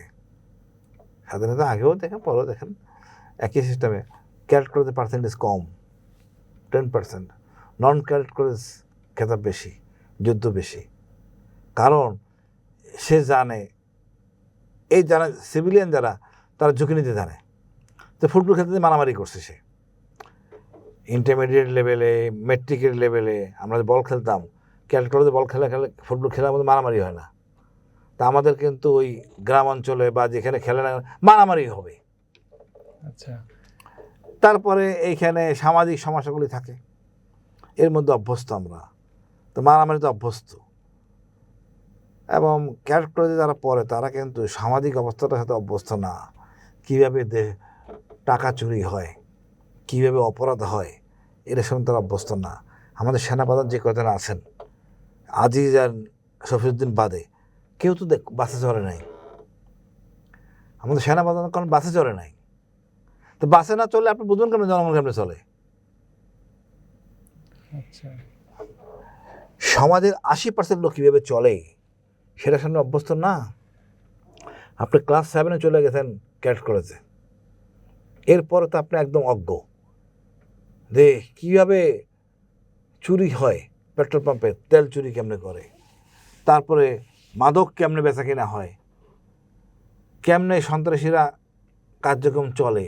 স্বাধীনতা আগেও দেখেন পরেও দেখেন একই সিস্টেমে, ক্যাডেট কলেজের পার্সেন্টেজ কম, 10%, নন ক্যাডেট কলেজ খেতাব বেশি, যুদ্ধ বেশি। কারণ সে জানে, এই যারা সিভিলিয়ান যারা তারা ঝুঁকি নিতে জানে। তো ফুটবল খেলতে মারামারি করছে সে, ইন্টারমিডিয়েট লেভেলে, মেট্রিকের লেভেলে আমরা বল খেলতাম, ক্যাডেট কলেজে বল খেলে ফুটবল খেলার মধ্যে মারামারি হয় না। তা আমাদের কিন্তু ওই গ্রাম অঞ্চলে বা যেখানে খেলে না মারামারি হবে। আচ্ছা, তারপরে এইখানে সামাজিক সমস্যাগুলি থাকে, এর মধ্যে অভ্যস্ত আমরা, তো মারামারি তো অভ্যস্ত। এবং ক্যাডেট কলেজে যারা পড়ে তারা কিন্তু সামাজিক অবস্থাটার সাথে অভ্যস্ত না, কীভাবে টাকা চুরি হয়, কীভাবে অপরাধ হয়, এর সঙ্গে তারা অভ্যস্ত না। আমাদের সেনাপ্রধান যে কজন আছেন, আজিজ আর শফিউদ্দিন বাদে কেউ তো বাসে চড়ে নাই। আমাদের সেনাপ্রধান কারণ বাসে চড়ে নাই, তো বাসে না চললে আপনি বুঝবেন কেমন জনগণ কেমনে চলে। আচ্ছা, সমাজের 80% লোক কীভাবে চলে সেটা সামনে অভ্যস্ত না। আপনি ক্লাস 7 চলে গেছেন ক্যাডেট কলেজে, এরপরে তো আপনি একদম অজ্ঞ যে কীভাবে চুরি হয়, পেট্রোল পাম্পে তেল চুরি কেমনে করে, তারপরে মাদক কেমনে বেচা কেনা হয়, কেমনে সন্ত্রাসীরা কার্যক্রম চলে,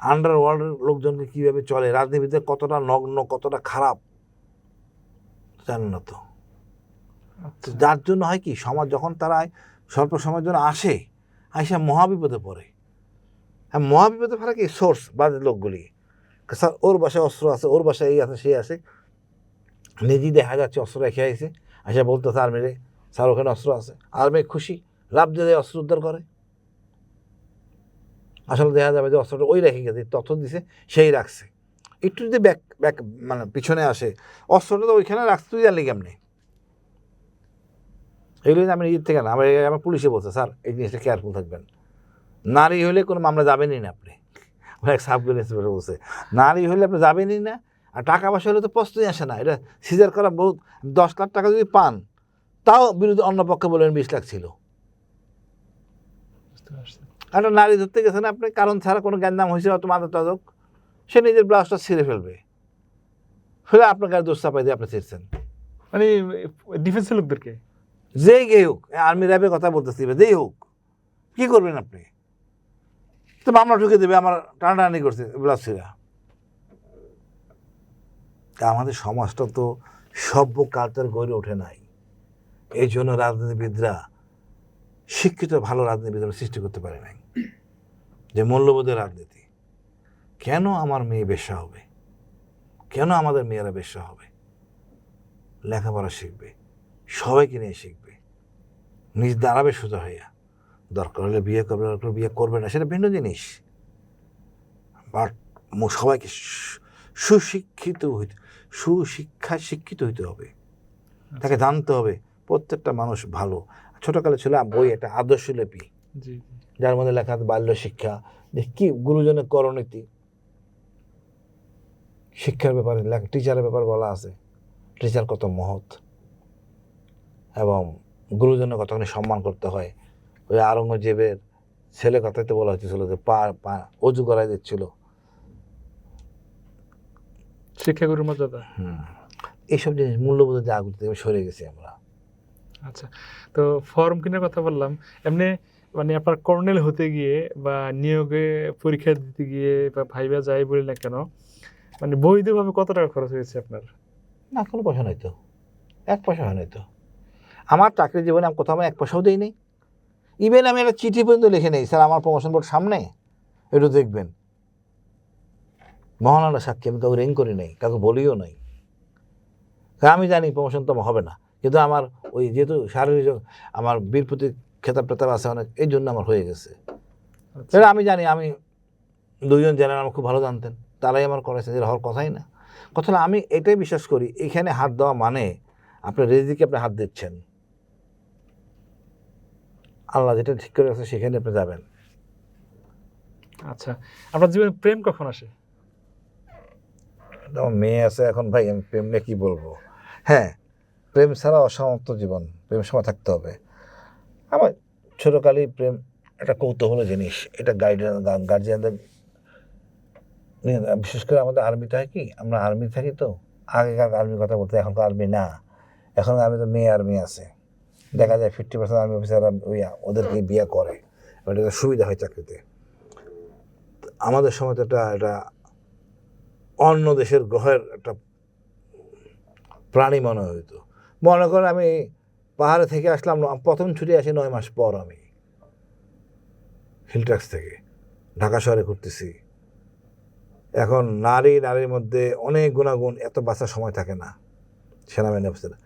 আন্ডারওয়ার্ল্ডের লোকজনকে কীভাবে চলে, রাজনীতিতে কতটা নগ্ন কতটা খারাপ জানেন না তো। যার জন্য হয় কি, সমাজ যখন তারা স্বল্প সময়ের জন্য আসে মহাবিপদে পড়ে। হ্যাঁ, মহাবিপদে পড়ে কি সোর্স বাজে লোকগুলি, স্যার ওর বাসায় অস্ত্র আছে, ওর বাসায় এই আছে সেই আছে, নিজেই দেখা যাচ্ছে অস্ত্র রেখে আইছে, আসে বলতেছে আর্মিরে স্যার ওখানে অস্ত্র আছে, আর্মি খুশি, লাভ দিয়ে অস্ত্র উদ্ধার করে। আসলে দেখা যাবে যে অস্ত্রটা ওই রেখে গেছে, তথ্য দিছে সেই রাখছে, একটু যদি ব্যাক ব্যাক মানে পিছনে আসে, অস্ত্রটা তো ওইখানে রাখতে তুই জানলি কেমনি। এগুলো আমি নিজের থেকে না, আমার পুলিশে বলছে স্যার এই জিনিসটা কেয়ারফুল থাকবেন, নারী হলে কোনো মামলা যাবেনই না আপনি। এক সাব ইন্সপেক্টর বলছে নারী হলে আপনি যাবেনই না, আর টাকা পয়সা হলে তো প্রশ্নই আসে না, এটা সিজার করা বহুত, 10 লাখ টাকা যদি পান তাও বিরোধী অন্য পক্ষে বলেন 20 লাখ ছিল। একটা নারী ধরতে গেছেন আপনি, কারণ ছাড়া কোনো জ্ঞানদাম হয়েছে অত মাদক টাদক, সে নিজের ব্লাউজটা ছিঁড়ে ফেলবে, ফেলে আপনার গায়ে দোষ চাপাই দিয়ে আপনি ছিঁড়ছেন। মানে ডিফেন্সের লোকদেরকে যেই গে হোক, আর্মি র্যাবের কথা বলতেছি, যেই হোক, কী করবেন আপনি? তো মামলা ঢুকে দেবে, আমার টানাটানি করছে ব্লাউজ ছিঁড়া। আমাদের সমাজটা তো সভ্য কালচার গড়ে ওঠে নাই, এই জন্য রাজনীতিবিদরা শিক্ষিত ভালো রাজনীতিবিদরা সৃষ্টি করতে পারে নাই, যে মূল্যবোধের রাজনীতি। কেন আমার মেয়ে বেশ্যা হবে, কেন আমাদের মেয়েরা বেশ্যা হবে? লেখাপড়া শিখবে, সবাইকে নিয়ে শিখবে, নিজ দাঁড়াবে সোজা হইয়া। দরকার হলে বিয়ে করবে, দরকার হলে বিয়ে করবে না, সেটা ভিন্ন জিনিস। বাট সবাইকে সুশিক্ষিত হইতে, শিক্ষিত হইতে হবে, তাকে জানতে হবে প্রত্যেকটা মানুষ ভালো। ছোটকালে ছিল বই একটা আদর্শলিপি, জি যার মধ্যে লেখা আছে বাল্য শিক্ষা, যে কি গুরুজনের করণীতি, শিক্ষার ব্যাপারে টিচারের ব্যাপারে বলা আছে, টিচার কত মহৎ এবং গুরুজনের কতখানি সম্মান করতে হয়। ওই আওরঙ্গজেবের ছেলে কথাতে বলা হচ্ছিল যে পা অজু করাই দিচ্ছিল। শিক্ষাগুরুর মর্যাদা। এইসব জিনিস মূল্যবোধ জাগ্রত থেকে সরে গেছি আমরা। আচ্ছা, তো ফর্ম কেনার কথা বললাম, এমনি মানে আপনার কর্নেল হতে গিয়ে বা নিয়োগে পরীক্ষা দিতে গিয়ে বা ভাইবা যাই বলি না কেন, মানে বৈধভাবে কত টাকা খরচ হয়েছে আপনার? না, কোনো পয়সা নাই তো, 1 পয়সা হয় নাই তো। আমার চাকরি জীবনে আমি কোথাও 1 পয়সাও দিই নি। ইভেন আমি একটা চিঠি পর্যন্ত লিখে নেই, স্যার আমার প্রমোশন বোর্ড সামনে, একটু দেখবেন। মহানারা সাক্ষী, আমি কাউকে রিং করি নাই, কাউকে বলিও নাই। আমি জানি প্রমোশন তো হবে না, কিন্তু আমার ওই যেহেতু শারীরিক আমার বীর প্রতি খেতাব টেতাব আছে অনেক, এই জন্য আমার হয়ে গেছে। সেটা আমি জানি, আমি 2 জন জেনারেল আমার খুব ভালো জানতেন, তারাই আমার করেছে, যেটা হওয়ার কথাই না। কথা হলো আমি এটাই বিশ্বাস করি, এখানে হাত দেওয়া মানে আপনার রেজিকে আপনি হাত দিচ্ছেন। আল্লাহ যেটা ঠিক করে আছে সেখানে আপনি যাবেন। আচ্ছা, আপনার জীবনে প্রেম কখন আসে? আমার মেয়ে আছে এখন, ভাই আমি প্রেম নিয়ে কী বলবো। হ্যাঁ, প্রেম ছাড়া অসমাপ্ত জীবন, প্রেম সময় থাকতে হবে। আমার ছোটোকালেই প্রেম একটা কৌতূহল জিনিস, এটা গার্জিয়ানদের, বিশেষ করে আমাদের আর্মিতে হয় কি, আমরা আর্মি থাকি তো, আগেকার আর্মির কথা বলতে, এখনকার আর্মি না, এখন আর্মি তো মেয়ে আর্মি আছে, দেখা যায় 50% আর্মি অফিসাররা ওই ওদেরকে বিয়ে করে, এটা সুবিধা হয় চাকরিতে। আমাদের সময় তো এটা অন্য দেশের গ্রহের একটা প্রাণী মনে হইতো। মনে করেন আমি পাহাড়ে থেকে আসলাম, প্রথম ছুটি আসি 9 মাস পর, আমি হিলট্যাক্স থেকে ঢাকা শহরে ঘুরতেছি। এখন নারীর মধ্যে অনেক গুণাগুণ, এত বাঁচার সময় থাকে না সেনাবাহিনী অফিসাররা,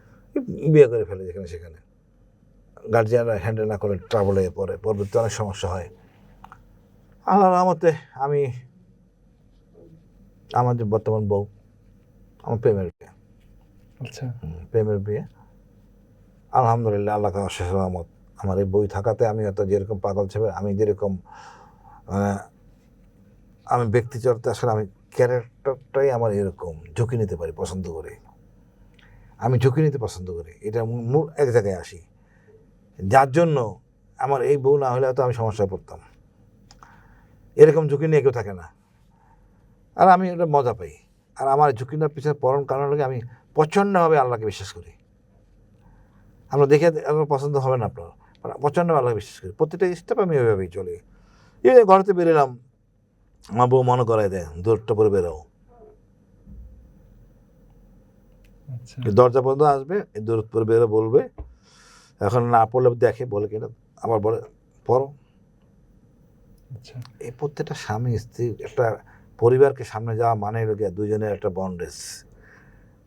বিয়ে করে ফেলে যেখানে সেখানে, গার্জিয়ানরা হ্যান্ডেল না করে ট্রাভেল হয়ে পড়ে, পরবর্তী অনেক সমস্যা হয়। আল্লাহর রহমতে আমি, আমার যে বর্তমান বউ, আমার প্রেমের বিয়ে। আচ্ছা, প্রেমের বিয়ে, আলহামদুলিল্লাহ, আল্লাহ অশেষ রহমত। আমার এই বই থাকাতে আমি হয়তো যেরকম পাগল ছেলে, আমি যেরকম আমি ব্যক্তি চরিত্রে আসলে আমি ক্যারেক্টারটাই আমার এরকম, ঝুঁকি নিতে পারি, পছন্দ করি, আমি ঝুঁকি নিতে পছন্দ করি, এটা মূল এক জায়গায় আসি, যার জন্য আমার এই বউ না হলে হয়তো আমি সমস্যায় পড়তাম। এরকম ঝুঁকি নিয়ে কেউ থাকে না, আর আমি এটা মজা পাই। আর আমার ঝুঁকিটার পিছনে পড়ার কারণ হলে আমি প্রচণ্ডভাবে আল্লাহকে বিশ্বাস করি। আমরা দেখে আপনার পছন্দ হবে না, আপনার প্রচণ্ডভাবে আল্লাহকে বিশ্বাস করি, প্রত্যেকটা স্টেপ আমি ওইভাবেই চলি। এই যে ঘরেতে বেরোলাম, আমার বউ মনে করাই দেয় দূরটা পরে বেরোও, দরজা পর্যন্ত আসবে, এই দূর পরে বেরো বলবে, এখন না পড়লে দেখে, বলে কিনা আবার বলে পড়ো। এই প্রত্যেকটা স্বামী স্ত্রী একটা পরিবারকে সামনে যাওয়া মানে হলো গিয়ে দুজনের একটা বন্ডেজ,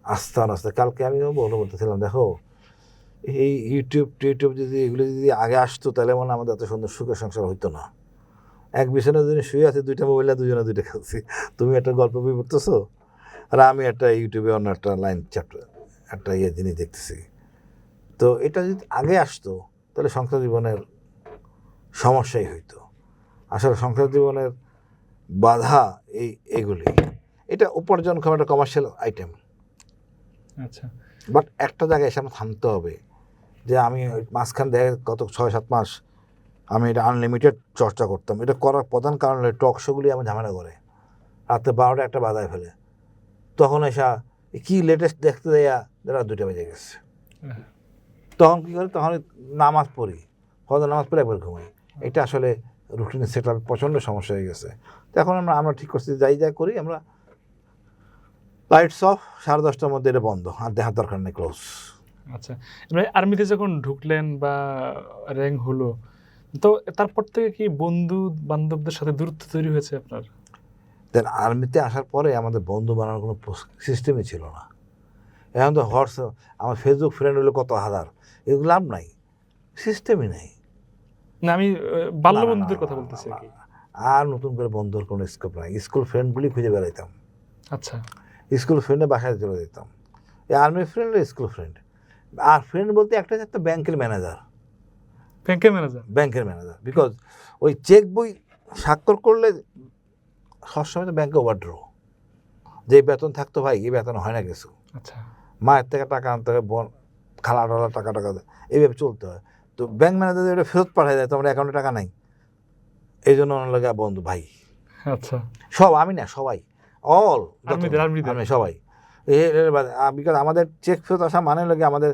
আস্তে আস্তে। কালকে আমি বলতেছিলাম, দেখো এই ইউটিউব যদি এগুলো যদি আগে আসতো, তাহলে মনে আমাদের এত সুন্দর সুখের সংসার হইতো না। এক বিছানায় দুজনে শুয়ে আছে, 2টা মোবাইলে দুজনে 2টা খেলছি, তুমি একটা গল্প বই পড়তেছো আর আমি একটা ইউটিউবে অন্য একটা লাইন চ্যাপ্টার একটা জিনিস দেখতেছি। তো এটা যদি আগে আসতো তাহলে সংসার জীবনের সমস্যাই হইতো। আসলে সংসার জীবনের বাধা এইগুলি, এটা উপার্জনক্ষম একটা কমার্শিয়াল আইটেম। আচ্ছা, বাট একটা জায়গায় এসে আমার থামতে হবে, যে আমি মাঝখান দেখে গত 6-7 মাস আমি এটা আনলিমিটেড চর্চা করতাম। এটা করার প্রধান কারণ হলো টক শোগুলি আমার ঝামেলা করে, রাত্রে 12টা 1টা বাজায় ফেলে, তখন এসা কি লেটেস্ট দেখতে দেয়া, রাত 2টা বেজে গেছে। তখন কী করি, তখন নামাজ পড়ি, ফজর নামাজ পড়ে একবার ঘুমাই। এটা আসলে রুটিনে সেট আপ প্রচণ্ড সমস্যা হয়ে গেছে। তো এখন আমরা ঠিক করছি, যাই করি আমরা, লাইটস অফ, 10:30টার মধ্যে এটা বন্ধ, আর দেখার দরকার নেই, ক্লোজ। আচ্ছা, এবার আর্মিতে যখন ঢুকলেন বা র্যাঙ্ক হলো, তো তারপর থেকে কি বন্ধু বান্ধবদের সাথে দূরত্ব তৈরি হয়েছে আপনার? দেন আর্মিতে আসার পরে আমাদের বন্ধু বানানোর কোনো সিস্টেমই ছিল না। এখন তো হোয়াটসঅ্যাপ, আমার ফেসবুক ফ্রেন্ড হলো কত হাজার, এগুলো লাভ নাই, সিস্টেমই নাই। না আমি বাল্য না, না, বন্ধুদের না, কথা না, বলতেছি না, আর কি। না। আর নতুন করে বন্ধুর কোনো স্কোপ নাই, স্কুল ফ্রেন্ডগুলি খুঁজে বেড়াইতাম, আচ্ছা স্কুল ফ্রেন্ডে বাসায় চলে যেতাম। এই আর্মি ফ্রেন্ড স্কুল ফ্রেন্ড। আর ফ্রেন্ড বলতে একটা একটা ব্যাংকের ম্যানেজার, ব্যাংকের ম্যানেজার। ব্যাংকের ম্যানেজার, বিকজ ওই চেক বই স্বাক্ষর করলে সবসময় তো ব্যাংকে ওভারড্র, যে বেতন থাকতো ভাই এই বেতন হয় না কিছু, আচ্ছা মায়ের থেকে টাকা আনতে হবে, বোন খালা টালা টাকা টাকা দেয়, এইভাবে চলতে হয়। তো ব্যাংক ম্যানেজার এটা ফেরত পাঠিয়ে দেয়, তোমার অ্যাকাউন্টে টাকা নাই, এই জন্য ওনার লাগে বন্ধু ভাই আচ্ছা সব, আমি না সবাই, অল আর্মিদের। আমি সবাই। বিকজ আমাদের চেক ফেরত আসা মানে লাগে আমাদের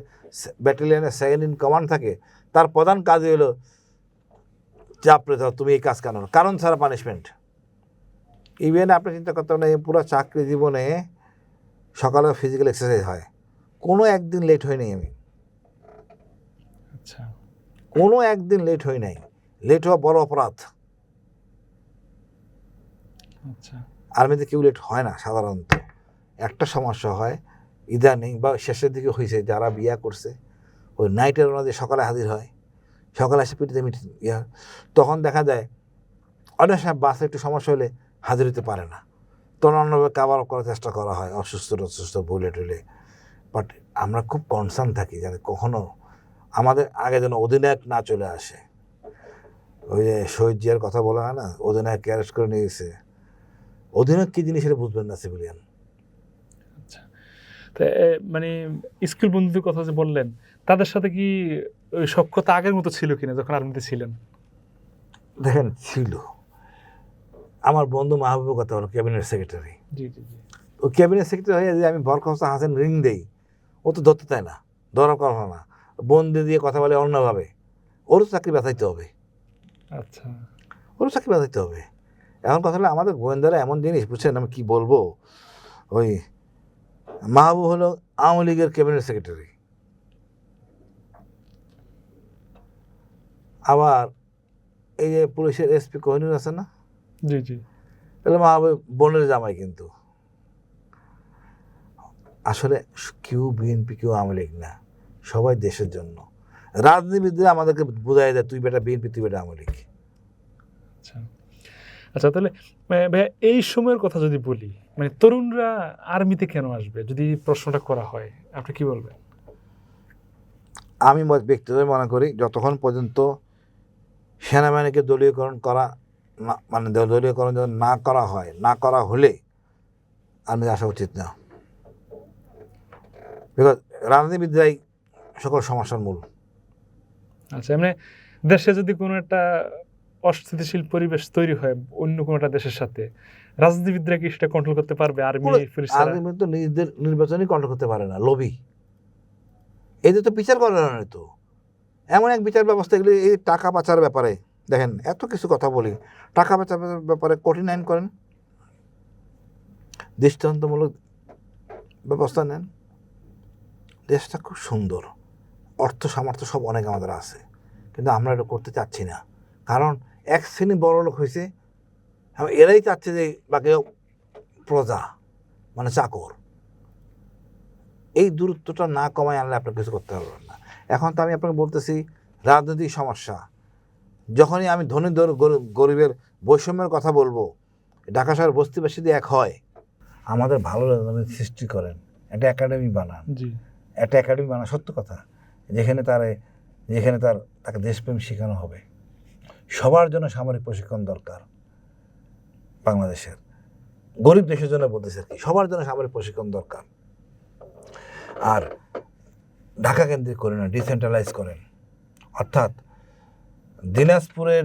ব্যাটালিয়নের সেকেন্ড ইন কমান্ড থাকে, তার প্রধান কাজই হলো চাপ পেতে হবে, তুমি এই কাজ কেন, কারণ ছাড়া পানিশমেন্ট। ইভেন আপনি চিন্তা করতে পারেন এই পুরো চাকরি জীবনে সকালে ফিজিক্যাল এক্সারসাইজ হয়, কোনো একদিন লেট হয়নি আমি, আচ্ছা কোনো একদিন লেট হই নাই। লেট হওয়া বড় অপরাধ। আচ্ছা আর্মিতে কেউ লেট হয় না সাধারণত। একটা সমস্যা হয় ইদানিং বা শেষের দিকে হয়েছে, যারা বিয়া করছে ওই নাইটের ওনাদের সকালে হাজির হয়, সকালে এসে পিটিতে মিটিং তখন দেখা যায় অনেক সময় বাসে একটু সমস্যা হলে হাজির হতে পারে না, তখন অন্যভাবে কাভার আপ করার চেষ্টা করা হয়, অসুস্থ ভুলে টুলে। বাট আমরা খুব কনসার্ন থাকি যাতে কখনো আমাদের আগে যেন অধিনায়ক না চলে আসে। ওই যে শহীদ জিয়ার কথা বলা হয় না, অধিনায়ক অ্যারেস্ট করে নিয়ে গেছে, অধিনায়ক কী জিনিস এটা বুঝবেন না সিভিলিয়ান। আচ্ছা তো মানে স্কুল বন্ধুদের কথা যে বললেন, তাদের সাথে কি ওই সখ্যতা আগের মতো ছিল কিনা যখন আর্মিতে ছিলেন? দেখেন ছিল, আমার বন্ধু মাহবুবের কথা হলো ক্যাবিনেট সেক্রেটারি, জি জি জি। ও ক্যাবিনেট সেক্রেটারি হয়ে যদি আমি বরখাস্ত হাসান রিং দেই, ও তো ধরতে চায় না, ধরার কথা না, বন্দি দিয়ে কথা বলে অন্যভাবে, ওরও চাকরি বাঁচাইতে হবে, আচ্ছা ওরও চাকরি বাঁচাইতে হবে। এখন কথা হলো আমাদের গোয়েন্দারা এমন জিনিস, বুঝছেন আমি কি বলবো, ওই মাহবুব হলো আওয়ামী লীগের ক্যাবিনেট সেক্রেটারি, আবার এই যে পুলিশের এসপি কোহিনুর আছে না, জি জি তাহলে মাহবুব বোনের জামাই। কিন্তু আসলে কেউ বিএনপি কেউ আওয়ামী লীগ না, সবাই দেশের জন্য। রাজনীতিবিদরা আমাদেরকে বোঝাই দেয় তুই বেটা বিএনপি তুই বেটা আওয়ামী লীগ। আচ্ছা আচ্ছা তাহলে ভাইয়া এই সময়ের কথা যদি বলি, মানে তরুণরা আর্মিতে কেন আসবে যদি প্রশ্নটা করা হয়, আপনি কি বলবেন? আমি ব্যক্তিগত মনে করি যতক্ষণ পর্যন্ত সেনাবাহিনীকে দলীয়করণ করা না, মানে দলীয়করণ যদি না করা হয়, না করা হলে আর্মিতে আসা উচিত না। বিকজ রাজনীতিবিদরাই সকল সমস্যার মূল। আচ্ছা মানে দেশে যদি কোনো একটা অস্থিতিশীল পরিবেশ তৈরি হয় অন্য কোনো একটা দেশের সাথে, রাজনীতিবিদরা কি সেটা কন্ট্রোল করতে পারবে? আর্মি পুলিশ ছাড়া? আর্মি তো নিজেদের নির্বাচনই কন্ট্রোল করতে পারে না, লবি। এদের তো বিচার করে না, তো এমন এক বিচার ব্যবস্থা, এগুলি এই টাকা পাচার ব্যাপারে দেখেন এত কিছু কথা বলি, টাকা পাচার ব্যাপারে কঠিন আইন করেন, দৃষ্টান্তমূলক ব্যবস্থা নেন। দেশটা খুব সুন্দর, অর্থ সামর্থ্য সব অনেক আমাদের আছে, কিন্তু আমরা এটা করতে চাচ্ছি না, কারণ এক শ্রেণী বড় লোক হয়েছে, এরাই চাচ্ছে যে বাকি প্রজা মানে চাকর। এই দূরত্বটা না কমায় আনলে আপনার কিছু করতে পারবেন না। এখন তো আমি আপনাকে বলতেছি রাজনৈতিক সমস্যা, যখনই আমি ধনী গরিবের বৈষম্যের কথা বলবো, ঢাকা শহর বস্তিবাসী দিয়ে এক হয়, আমাদের ভালো রাজনীতি সৃষ্টি করেন, একটা একাডেমি বানান, জি একটা একাডেমি বানান, সত্য কথা, যেখানে তাকে দেশপ্রেম শেখানো হবে। সবার জন্য সামরিক প্রশিক্ষণ দরকার বাংলাদেশের, গরিব দেশের জন্য বলতেছে আর কি, সবার জন্য সামরিক প্রশিক্ষণ দরকার। আর ঢাকা কেন্দ্রিক করেন না, ডিসেন্ট্রালাইজ করেন, অর্থাৎ দিনাজপুরের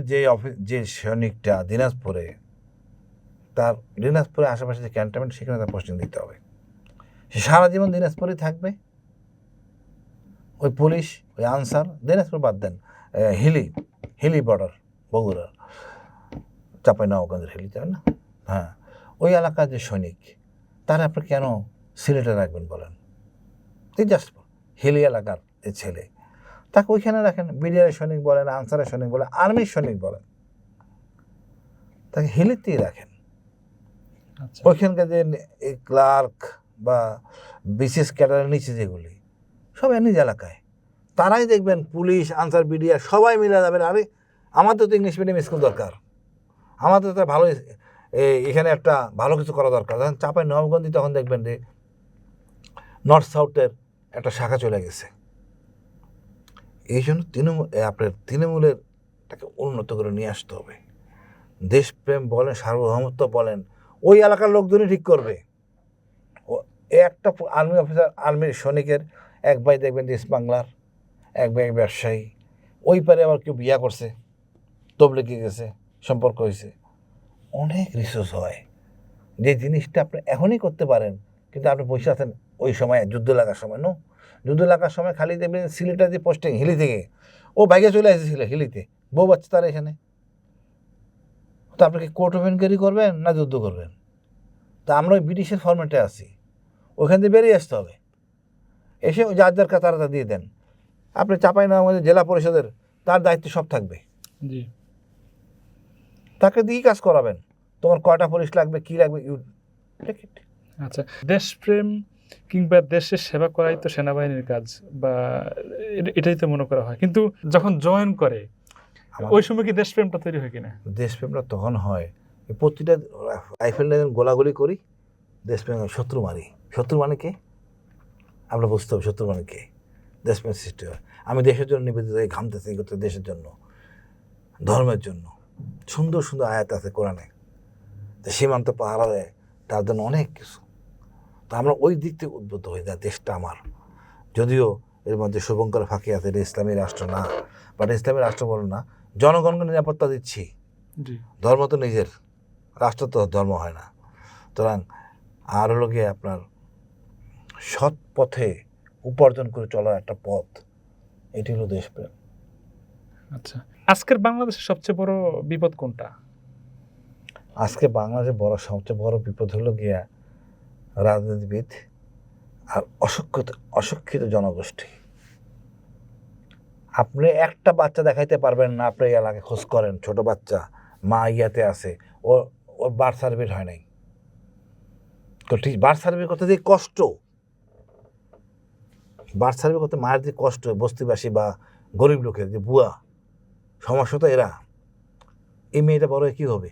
যে সৈনিকটা দিনাজপুরে আশেপাশে যে ক্যান্টনমেন্ট, সেখানে তার পোস্টিং দিতে হবে, সে সারা জীবন দিনাজপুরেই থাকবে। ওই পুলিশ, ওই আনসার, দিনাজপুর বাদ দেন, হিলি বর্ডার বগুড়ার চাঁপাইনবাবগঞ্জের হিলি, তাই না, হ্যাঁ, ওই এলাকার যে সৈনিক, তারা আপনি কেন সিলেটে রাখবেন বলেন? এই জাস্ট হিলি এলাকার যে ছেলে, তাকে ওইখানে রাখেন, বিডিআরের সৈনিক বলেন, আনসারের সৈনিক বলেন, আর্মির সৈনিক বলেন, তাকে হিলিতেই রাখেন। ওইখানকার যে ক্লার্ক বা বিশেষ ক্যাডারের নিচে যেগুলি সব নিজ এলাকায়, তারাই দেখবেন পুলিশ, আনসার, বিডিআর সবাই মিলে যাবেন। আরে আমাদের তো ইংলিশ মিডিয়াম স্কুল দরকার, আমাদের তো ভালো এখানে একটা ভালো কিছু করা দরকার। যখন চাঁপাই নবাবগঞ্জে তখন দেখবেন যে নর্থ সাউথের একটা শাখা চলে গেছে। এই জন্য আপনার তৃণমূলের তাকে উন্নত করে নিয়ে আসতে হবে। দেশপ্রেম বলেন, সার্বভৌমত্ব বলেন, ওই এলাকার লোকজনই ঠিক করবে। একটা আর্মি অফিসার, আর্মির সৈনিকের এক ভাই দেখবেন যে ইস্ট বাংলার, এক ভাই ব্যবসায়ী, ওই পারে আবার কেউ বিয়া করছে, তবলিগে গেছে, সম্পর্ক হয়েছে। অনেক রিসোর্স হয়, যে জিনিসটা আপনি এখনই করতে পারেন, কিন্তু আপনি বসে আছেন ওই সময় যুদ্ধ লাগার সময়। যুদ্ধ লাগার সময় খালি দেখবেন সিলেটের যে পোস্টিং হিলি থেকে, ও বাইকে চলে এসেছিল হিলিতে, বউ বাচ্চা তার এখানে। তো আপনি কি কোর্ট অফ ইনকোয়ারি করবেন না যুদ্ধ করবেন? তা আমরা ওই ব্রিটিশের ফরম্যাটে আছি, ওইখান থেকে বেরিয়ে আসতে হবে। এসে যার যার কাতারটা দিয়ে দেন। আপনি চাপাই না আমাদের জেলা পরিষদের, তার দায়িত্ব সব থাকবে, জি, তাকে দিয়েই কাজ করাবেন। তোমার কয়টা পুলিশ লাগবে, কি লাগবে, ইউ টেক ইট। আচ্ছা, দেশপ্রেম কিংবা দেশের সেবা করাই তো সেনাবাহিনীর কাজ, বা এটাই তো মনে করা হয়। কিন্তু যখন জয়েন করে ওই সময় কি দেশপ্রেমটা তৈরি হয় কিনা? দেশপ্রেমটা তখন হয় প্রতিটা রাইফেল নিয়ে গোলাগুলি করি, দেশপ্রেম, শত্রু মারি। শত্রু মানে কে আমরা বুঝতে হবে, শত্রু মানে কে। দেশপ্রেম সৃষ্টি হয়। আমি দেশের জন্য নিবেদিত, এই ঘামতেছি এই করতে, দেশের জন্য, ধর্মের জন্য। সুন্দর সুন্দর আয়াত আছে কোরআনে, সীমান্ত পাহারা দেয়, তার জন্য অনেক কিছু। তো আমরা ওই দিক থেকে উদ্বুদ্ধ হই, যা দেশটা আমার। যদিও এর মধ্যে শুভঙ্কর ফাঁকি আছে, এটা ইসলামী রাষ্ট্র না, বাট ইসলামী রাষ্ট্র বলো না, জনগণকে নিরাপত্তা দিচ্ছি। ধর্ম তো নিজের, রাষ্ট্র তো ধর্ম হয় না। সুতরাং আর হলো গিয়ে আপনার সৎ পথে উপার্জন করে চলার একটা পথ, এটি হলো দেশপ্রেম। আচ্ছা, আজকের বাংলাদেশের সবচেয়ে বড় বিপদ কোনটা? আজকে বাংলাদেশে সবচেয়ে বড় বিপদ হলো গিয়া রাজনীতিবিদ আর অশিক্ষিত জনগোষ্ঠী। আপনি একটা বাচ্চা দেখাইতে পারবেন না, আপনি এই এলাকায় খোঁজ করেন, ছোট বাচ্চা মা ইয়াতে আছে, ওর বার্থ সার্টিফিকেট হয় নাই। তো ঠিক বার্থ সার্টিফিকেট করতে যে কষ্ট, বার্থ সার্টিফিকেট করতে মায়ের যে কষ্ট, বস্তিবাসী বা গরিব লোকের যে বুয়া, সমস্যা তো এরা। এই মেয়েটা বড় হয়ে কী হবে,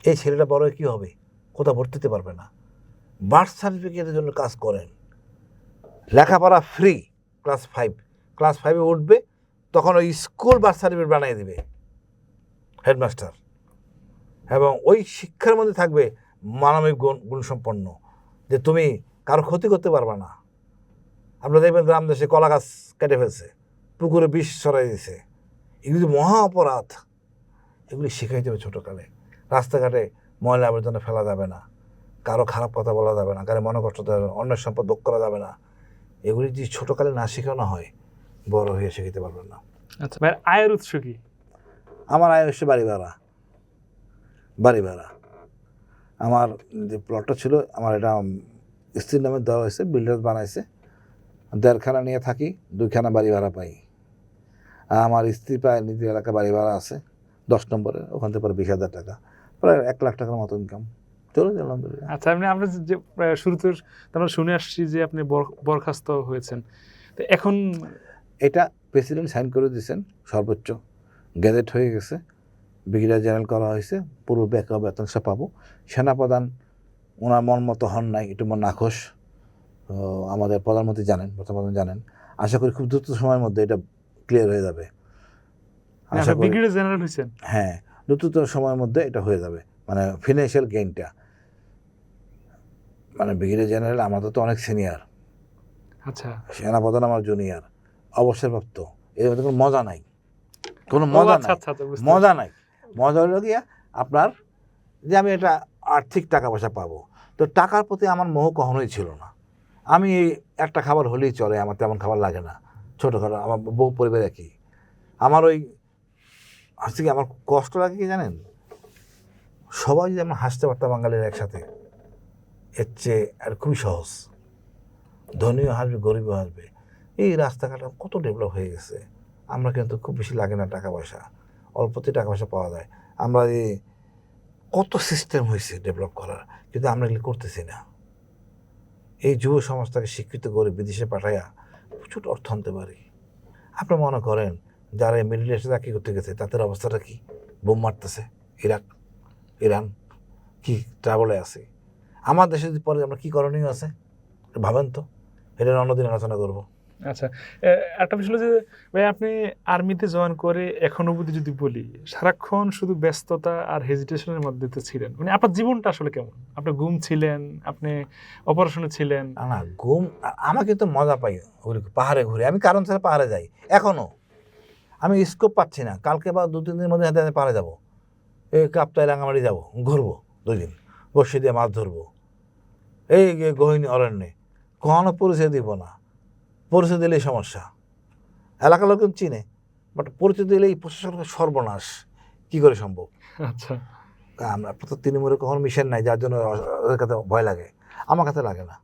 এই ছেলেটা বড় হয়ে কী হবে, কোথাও ভর্তি হতে পারবে না। বার্থ সার্টিফিকেটের জন্য কাজ করেন। লেখাপড়া ফ্রি, ক্লাস 5-এ উঠবে, তখন ওই স্কুল বার্থ সার্টিফিকেট বানিয়ে দেবে হেডমাস্টার, এবং ওই শিক্ষার মধ্যে থাকবে মানবিক গুণসম্পন্ন, যে তুমি কারো ক্ষতি করতে পারবে না। আপনারা দেখবেন গ্রাম দেশে কলা গাছ কেটে ফেলছে, পুকুরে বিষ ছড়াই দিয়েছে, এগুলি মহা অপরাধ। এগুলি শিখাইতে হবে ছোটোকালে। রাস্তাঘাটে ময়লা আবর্জনা ফেলা যাবে না, কারো খারাপ কথা বলা যাবে না, কারো মনে কষ্ট দেওয়া যাবে না, অন্যের সম্পদ ভোগ করা যাবে না। এগুলি যদি ছোটোকালে না শেখানো হয়, বড় হয়ে শিখাতে পারবেন না। আচ্ছা ভাই, আয়ের উৎস কি? আমার আয় হচ্ছে বাড়ি ভাড়া। আমার যে প্লটটা ছিল, আমার এটা স্ত্রীর নামে দেওয়া হয়েছে, বিল্ডার বানাইছে। 1.5খানা নিয়ে থাকি, 2খানা বাড়ি ভাড়া পাই। আর আমার স্ত্রী পায় নিজের এলাকা বাড়ি ভাড়া আছে 10 নম্বরে, ওখান থেকে পরে 20,000 টাকা, প্রায় 1 লাখ টাকার মতো ইনকাম চলে যায় আলহামদুলিল্লাহ। আচ্ছা, আমরা যে শুরুতে আমরা শুনে আসছি যে আপনি বরখাস্ত হয়েছেন, তো এখন এটা প্রেসিডেন্ট সাইন করে দিয়েছেন, সর্বোচ্চ গ্যাজেট হয়ে গেছে, ব্রিগেডিয়ার জেনারেল করা হয়েছে, পুরো বেতন সব পাবো। সেনাপ্রধান ওনার মন মতো হন নাই, একটু মন নাখোশ। আমাদের প্রধানমন্ত্রী জানেন, প্রধানমন্ত্রী জানেন। আশা করি খুব দ্রুত সময়ের মধ্যে এটা ক্লিয়ার হয়ে যাবে। আশা করি ব্রিগেডিয়ার জেনারেল হয়েছেন? হ্যাঁ, দ্রুত সময়ের মধ্যে এটা হয়ে যাবে। মানে ফিনান্সিয়াল গেইনটা, মানে ব্রিগেডিয়ার জেনারেল আমাদের তো অনেক সিনিয়র, আচ্ছা, সেনাপ্রধান আমার জুনিয়র, অবসরপ্রাপ্ত। এর মধ্যে কোনো মজা নাই, কোনো মজা নাই, মজা নাই। মজা হলো গিয়া আপনার যে আমি এটা আর্থিক টাকা পয়সা পাবো। তো টাকার প্রতি আমার মোহ কখনোই ছিল না। আমি এই একটা খাবার হলেই চলে, আমার তেমন খাবার লাগে না, ছোটোখাটো। আমার বউ পরিবার একই। আমার ওই হচ্ছে কি, আমার কষ্ট লাগে কি জানেন, সবাই যদি আমরা হাসতে পারতাম বাঙালির একসাথে, এর চেয়ে আর খুবই সহজ। ধনীও হাসবে, গরিবও হাসবে। এই রাস্তাঘাট কত ডেভেলপ হয়ে গেছে, আমরা কিন্তু খুব বেশি লাগে না টাকা পয়সা, অল্পতেই টাকা পয়সা পাওয়া যায়। আমরা এই কত সিস্টেম হয়েছে ডেভেলপ করার, কিন্তু আমরা এগুলি করতেছি না। এই যুব সমাজটাকে শিক্ষিত করে বিদেশে পাঠাইয়া প্রচুর অর্থ আনতে পারি। আপনি মনে করেন যারা মিডল ইস্টে চাকরি করতে গেছে তাদের অবস্থাটা কি? বোম মারতেছে ইরাক, ইরান, কি ট্রাবলে আছে। আমার দেশে যদি পরে আমরা কি করণীয় আছে ভাবেন তো, এটা অন্যদিন আলোচনা করবো। আচ্ছা, একটা বিষয় হলো যে ভাই আপনি আর্মিতে জয়েন করে এখন অবধি যদি বলি সারাক্ষণ শুধু ব্যস্ততা আর হেজিটেশনের মধ্যে তো ছিলেন, মানে আপনার জীবনটা আসলে কেমন? আপনি ঘুম ছিলেন, আপনি অপারেশনে ছিলেন? না ঘুম আমার কিন্তু মজা পাই ওই পাহাড়ে ঘুরে। আমি কারণ ছাড়া পাহাড়ে যাই এখনও। আমি স্কোপ পাচ্ছি না, কালকে বা 2-3 দিনের মধ্যে হাতে পাহাড়ে যাবো, এই কাপ্তাই রাঙামাটি যাবো, ঘুরবো 2 দিন, বসে দিয়ে মাছ ধরবো এই গহীন অরণ্যে। কখনো পরিচয় দিব না, পরিচয় দিলেই সমস্যা। এলাকার লোক চিনে, বাট পরিচয় দিলেই প্রশাসনের সর্বনাশ। কি করে সম্ভব? আচ্ছা, আমরা তো তৃণমূলে কখনো মিশন নাই, যার জন্য ওদের কাছে ভয় লাগে, আমার কাছে লাগে না।